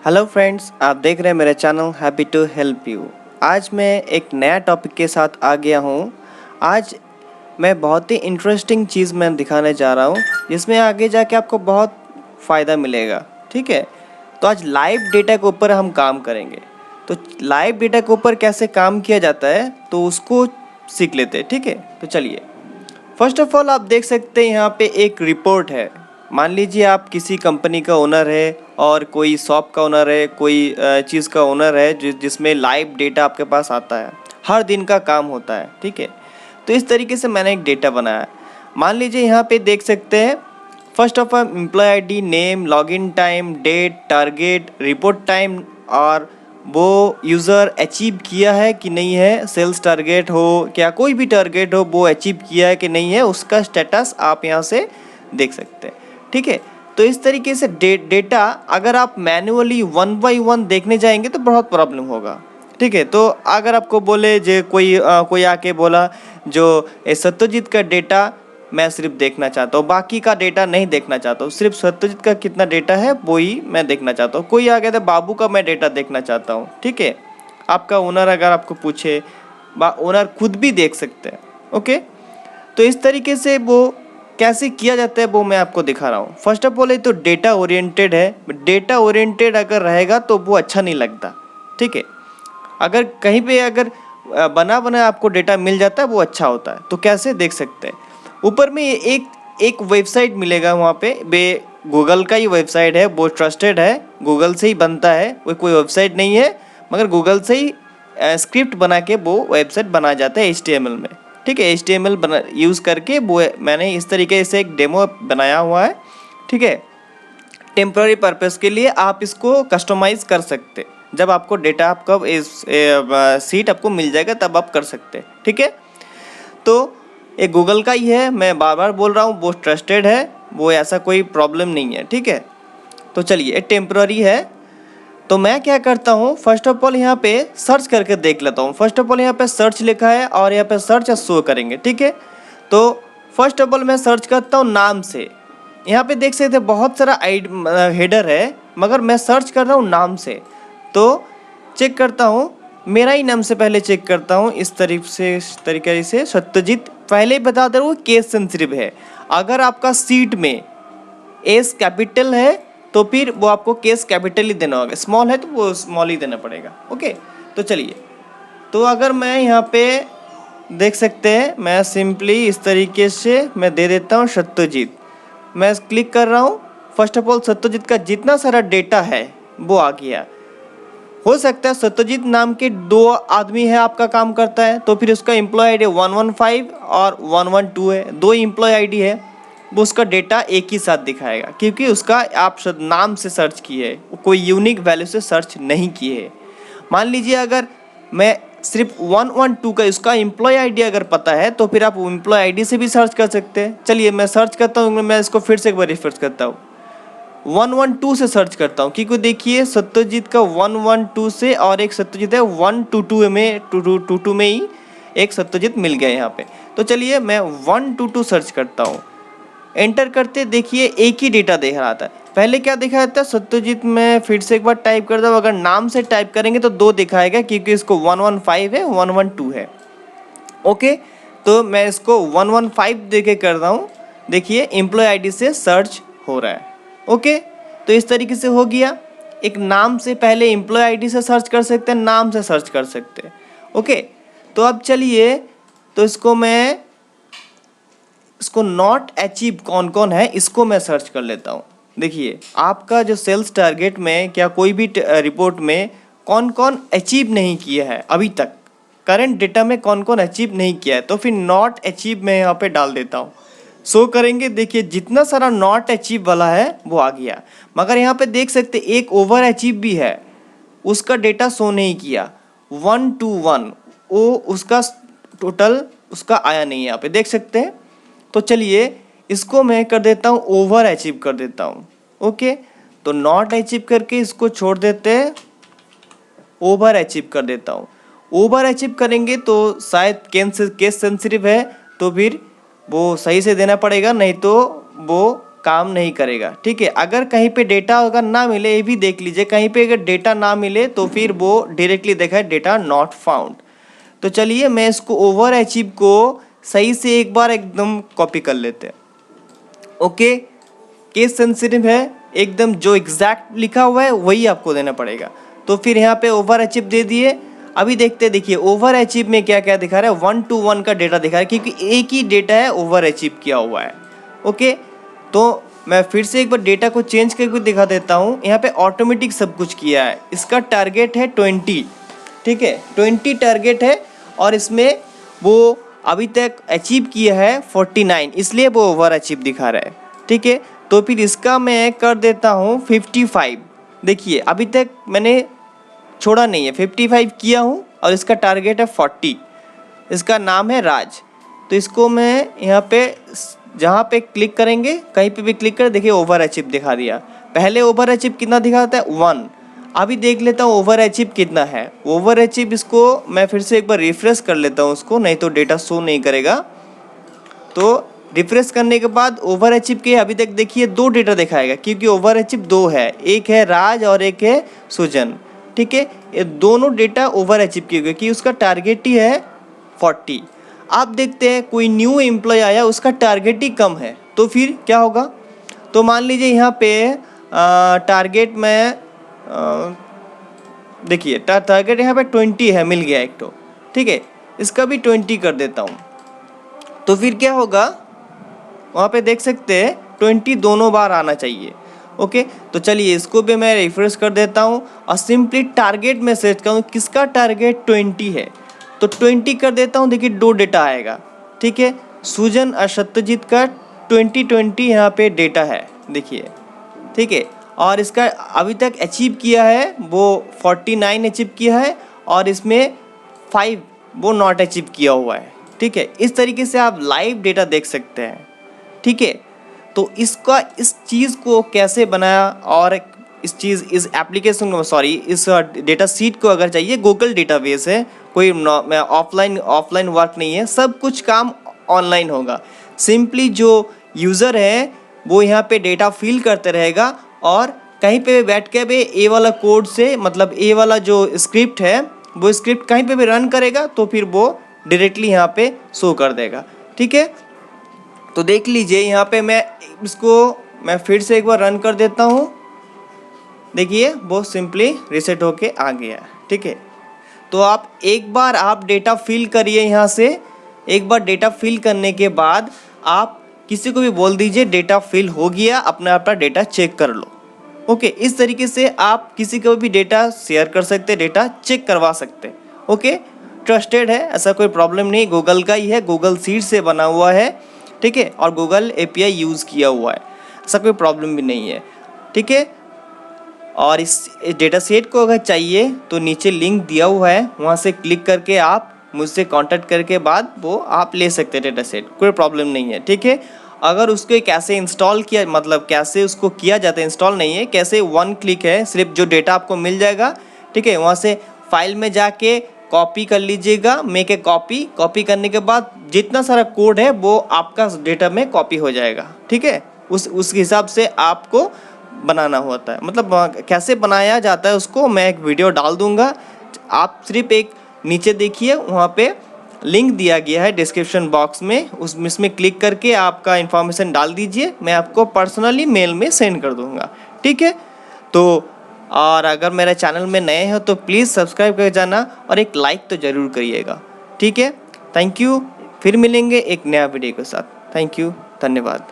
Hello friends, आप देख रहे हैं मेरा channel happy to help you. आज मैं एक नया टॉपिक के साथ आ गया हूँ। आज मैं बहुत ही इंटरेस्टिंग चीज़ मैं दिखाने जा रहा हूँ जिसमें आगे जाके आपको बहुत फ़ायदा मिलेगा। ठीक है, तो आज लाइव डेटा के ऊपर हम काम करेंगे। तो लाइव डेटा के ऊपर कैसे काम किया जाता है तो उसको सीख लेते हैं। ठीक है, तो चलिए फर्स्ट ऑफ ऑल आप देख सकते हैं यहाँ पे एक रिपोर्ट है। मान लीजिए आप किसी कंपनी का ओनर है और कोई शॉप का ओनर है, कोई चीज़ का ओनर है जिसमें लाइव डेटा आपके पास आता है, हर दिन का काम होता है। ठीक है, तो इस तरीके से मैंने एक डेटा बनाया है। मान लीजिए यहाँ पे देख सकते हैं first of all employee ID, name, login time, date, target, report time और वो यूज़र अचीव किया है कि नहीं है, सेल्स टारगेट हो क्या कोई भी टारगेट हो वो अचीव किया है कि नहीं है, उसका स्टेटस आप यहाँ से देख सकते हैं। ठीक है, तो इस तरीके से डेटा अगर आप मैन्युअली वन बाय वन देखने जाएंगे तो बहुत प्रॉब्लम होगा। ठीक है, तो अगर आपको बोले जो कोई आके बोला जो सत्यजीत का डेटा मैं सिर्फ देखना चाहता हूँ, बाकी का डेटा नहीं देखना चाहता हूँ, सिर्फ सत्यजीत का कितना डेटा है वो ही मैं देखना चाहता हूँ। कोई आ गया था बाबू का मैं डेटा देखना चाहता हूँ। ठीक है, आपका ओनर अगर आपको पूछे, ओनर खुद भी देख सकते हैं। ओके, तो इस तरीके से वो कैसे किया जाता है वो मैं आपको दिखा रहा हूँ। फर्स्ट ऑफ ऑल ये तो डेटा ओरिएंटेड है। डेटा ओरिएंटेड अगर रहेगा तो वो अच्छा नहीं लगता। ठीक है, अगर कहीं पे अगर बना बना आपको डेटा मिल जाता है वो अच्छा होता है। तो कैसे देख सकते हैं, ऊपर में एक वेबसाइट मिलेगा, वहाँ पे गूगल का ही वेबसाइट है, वो ट्रस्टेड है, गूगल से ही बनता है, वो कोई वेबसाइट नहीं है मगर गूगल से ही स्क्रिप्ट बना के वो वेबसाइट बनाया जाता है HTML में। ठीक है, HTML बना यूज़ करके वो मैंने इस तरीके से एक डेमो बनाया हुआ है। ठीक है, टेम्प्ररी पर्पस के लिए आप इसको कस्टमाइज़ कर सकते, जब आपको डेटा आपका सीट आपको मिल जाएगा तब आप कर सकते हैं। ठीक है, तो ये गूगल का ही है, मैं बार बार बोल रहा हूँ, वो ट्रस्टेड है, वो ऐसा कोई प्रॉब्लम नहीं है। ठीक है, तो चलिए टेम्प्ररी है। तो मैं क्या करता हूँ, फर्स्ट ऑफ ऑल यहाँ पे सर्च करके देख लेता हूँ। फर्स्ट ऑफ ऑल यहाँ पे सर्च लिखा है और यहाँ पे सर्च शो करेंगे। ठीक है, तो फर्स्ट ऑफ ऑल मैं सर्च करता हूँ नाम से। यहाँ पे देख सकते हैं बहुत सारा हेडर है मगर मैं सर्च कर रहा हूँ नाम से। तो चेक करता हूँ, मेरा ही नाम से पहले चेक करता हूँ। इस तरीके से सत्यजीत, पहले ही बता दे रहा हूँ केस सेंसिटिव है। अगर आपका सीट में एस कैपिटल है तो फिर वो आपको केस कैपिटल ही देना होगा, स्मॉल है तो वो स्मॉल ही देना पड़ेगा। ओके, तो चलिए, तो अगर मैं यहाँ पे देख सकते हैं, मैं सिंपली इस तरीके से मैं दे देता हूँ सत्यजीत। मैं क्लिक कर रहा हूँ। फर्स्ट ऑफ ऑल सत्यजीत का जितना सारा डेटा है वो आ गया। हो सकता है सत्यजीत नाम के दो आदमी है, आपका काम करता है, तो फिर उसका एम्प्लॉय आईडी 115 और 112 है, दो एम्प्लॉय आईडी है, वो उसका डेटा एक ही साथ दिखाएगा क्योंकि उसका आप नाम से सर्च किए है, कोई यूनिक वैल्यू से सर्च नहीं किए है। मान लीजिए अगर मैं सिर्फ 112 का उसका एम्प्लॉय आईडी अगर पता है तो फिर आप एम्प्लॉय आईडी से भी सर्च कर सकते हैं। चलिए मैं सर्च करता हूँ, मैं इसको फिर से एक बार रिफ्रेश करता हूँ, 112 से सर्च करता हूँ क्योंकि देखिए सत्यजीत का 112 से और एक सत्यजीत है 122 में 22 में ही एक सत्यजीत मिल गया यहाँ पे। तो चलिए मैं 122 सर्च करता हूँ, एंटर करते देखिए एक ही डेटा देख रहा था। पहले क्या दिखा जाता है सत्यजीत में, फिर से एक बार टाइप करता हूँ, अगर नाम से टाइप करेंगे तो दो दिखाएगा क्योंकि इसको 115 है 112 है। ओके, तो मैं इसको 115 देके कर रहा हूँ, देखिए एम्प्लॉय आईडी से सर्च हो रहा है। ओके, तो इस तरीके से हो गया। एक नाम से पहले एम्प्लॉय आईडी से सर्च कर सकते हैं, नाम से सर्च कर सकते हैं। ओके, तो अब चलिए, तो इसको नॉट अचीव कौन कौन है इसको मैं सर्च कर लेता हूँ। देखिए आपका जो सेल्स टारगेट में क्या कोई भी रिपोर्ट में कौन कौन अचीव नहीं किया है अभी तक, करंट डेटा में कौन कौन अचीव नहीं किया है, तो फिर नॉट अचीव मैं यहाँ पे डाल देता हूँ। शो करेंगे, देखिए जितना सारा नॉट अचीव वाला है वो आ गया, मगर यहाँ पे देख सकते एक ओवर अचीव भी है, उसका डेटा शो नहीं किया 121, वो उसका टोटल उसका आया नहीं है, यहाँ पे देख सकते हैं। तो चलिए इसको मैं कर देता हूँ ओवर अचीव कर देता हूँ। ओके, तो नॉट अचीव करके इसको छोड़ देते हैं, ओवर अचीव कर देता हूँ। ओवर अचीव करेंगे तो शायद केस सेंसिटिव है तो फिर वो सही से देना पड़ेगा, नहीं तो वो काम नहीं करेगा। ठीक है, अगर कहीं पे डेटा अगर ना मिले, ये भी देख लीजिए, कहीं पे अगर डेटा ना मिले तो फिर वो डायरेक्टली देखा है डेटा नॉट फाउंड। तो चलिए मैं इसको ओवर अचीव को सही से एक बार एकदम कॉपी कर लेते हैं। ओके, केस सेंसिटिव है एकदम, जो एग्जैक्ट लिखा हुआ है वही आपको देना पड़ेगा। तो फिर यहाँ पे ओवर अचीव दे दिए। अभी देखते, देखिए ओवर अचीव में क्या क्या दिखा रहा है, 1 to 1 का डेटा दिखा रहा है, क्योंकि एक ही डेटा है ओवर अचीव किया हुआ है। ओके, तो मैं फिर से एक बार डेटा को चेंज करके दिखा देता हूँ। यहाँ पे ऑटोमेटिक सब कुछ किया है। इसका टारगेट है 20, ठीक है, 20 टारगेट है, और इसमें वो अभी तक अचीव किया है 49, इसलिए वो ओवर अचीव दिखा रहा है। ठीक है, तो फिर इसका मैं कर देता हूँ 55। देखिए अभी तक मैंने छोड़ा नहीं है, 55 किया हूँ, और इसका टारगेट है 40। इसका नाम है राज। तो इसको मैं यहाँ पे जहाँ पे क्लिक करेंगे, कहीं पे भी क्लिक कर, देखिए ओवर अचीव दिखा दिया। पहले ओवर अचीव कितना दिखाता है, 1। अभी देख लेता हूँ ओवर अचीव कितना है। ओवर अचीव इसको मैं फिर से एक बार रिफ्रेश कर लेता हूँ उसको, नहीं तो डेटा शो नहीं करेगा। तो रिफ्रेश करने के बाद ओवर अचीव के अभी तक देखिए 2 डेटा दिखाएगा, क्योंकि ओवर अचीव 2 है, एक है राज और एक है सुजन। ठीक है, ये दोनों डेटा ओवर अचीव किए गए, कि उसका टारगेट ही है 40। आप देखते हैं कोई न्यू एम्प्लॉय आया, उसका टारगेट ही कम है, तो फिर क्या होगा। तो मान लीजिए यहाँ पे टारगेट में देखिए टारगेट यहाँ पे 20 है, मिल गया एक तो। ठीक है, इसका भी 20 कर देता हूँ, तो फिर क्या होगा, वहाँ पे देख सकते हैं 20 दोनों बार आना चाहिए। ओके, तो चलिए इसको भी मैं रिफ्रेश कर देता हूँ, और सिंपली टारगेट में सर्च करूँ किसका टारगेट 20 है, तो 20 कर देता हूँ। देखिए 2 डेटा आएगा। ठीक है, सुजन और सत्यजीत का 20 यहाँ पे डेटा है, देखिए। ठीक है, और इसका अभी तक अचीव किया है वो 49 अचीव किया है, और इसमें 5 वो नॉट अचीव किया हुआ है। ठीक है, इस तरीके से आप लाइव डेटा देख सकते हैं। ठीक है, तो इस चीज़ को कैसे बनाया, और इस एप्लीकेशन को, सॉरी, इस डेटा सीट को अगर चाहिए, गूगल डेटाबेस है, कोई ऑफलाइन वर्क नहीं है, सब कुछ काम ऑनलाइन होगा। सिंपली जो यूज़र है वो यहाँ पे डेटा फिल करते रहेगा, और कहीं पे भी बैठ के भी ए वाला कोड से, मतलब ए वाला जो स्क्रिप्ट है, वो स्क्रिप्ट कहीं पे भी रन करेगा, तो फिर वो डायरेक्टली यहाँ पे शो कर देगा। ठीक है, तो देख लीजिए यहाँ पे मैं फिर से एक बार रन कर देता हूँ। देखिए वो सिंपली रीसेट होके आ गया। ठीक है, तो एक बार आप डेटा फिल करिए यहाँ से। एक बार डेटा फिल करने के बाद आप किसी को भी बोल दीजिए डेटा फिल हो गया, अपना डेटा चेक कर लो। ओके, इस तरीके से आप किसी को भी डेटा शेयर कर सकते, डेटा चेक करवा सकते। ओके, ट्रस्टेड है, ऐसा कोई प्रॉब्लम नहीं, गूगल का ही है, गूगल सीट से बना हुआ है। ठीक है, और गूगल API यूज़ किया हुआ है, ऐसा कोई प्रॉब्लम भी नहीं है। ठीक है, और इस डेटा सेट को अगर चाहिए तो नीचे लिंक दिया हुआ है, वहाँ से क्लिक करके आप मुझसे कांटेक्ट करके बाद वो आप ले सकते हैं डेटा सेट, कोई प्रॉब्लम नहीं है। ठीक है, अगर उसको कैसे इंस्टॉल किया, मतलब कैसे उसको किया जाता है, इंस्टॉल नहीं है, कैसे 1 क्लिक है, सिर्फ जो डेटा आपको मिल जाएगा। ठीक है, वहाँ से फाइल में जाके कॉपी कर लीजिएगा, मेक ए कॉपी करने के बाद जितना सारा कोड है वो आपका डेटा में कॉपी हो जाएगा। ठीक है, उस हिसाब से आपको बनाना होता है, मतलब कैसे बनाया जाता है उसको मैं एक वीडियो डाल दूंगा। आप सिर्फ एक नीचे देखिए, वहाँ पे लिंक दिया गया है डिस्क्रिप्शन बॉक्स में, उसमें क्लिक करके आपका इन्फॉर्मेशन डाल दीजिए, मैं आपको पर्सनली मेल में सेंड कर दूंगा। ठीक है, तो और अगर मेरे चैनल में नए हो तो प्लीज़ सब्सक्राइब कर जाना, और एक लाइक तो ज़रूर करिएगा। ठीक है, थैंक यू, फिर मिलेंगे एक नया वीडियो के साथ। थैंक यू, धन्यवाद।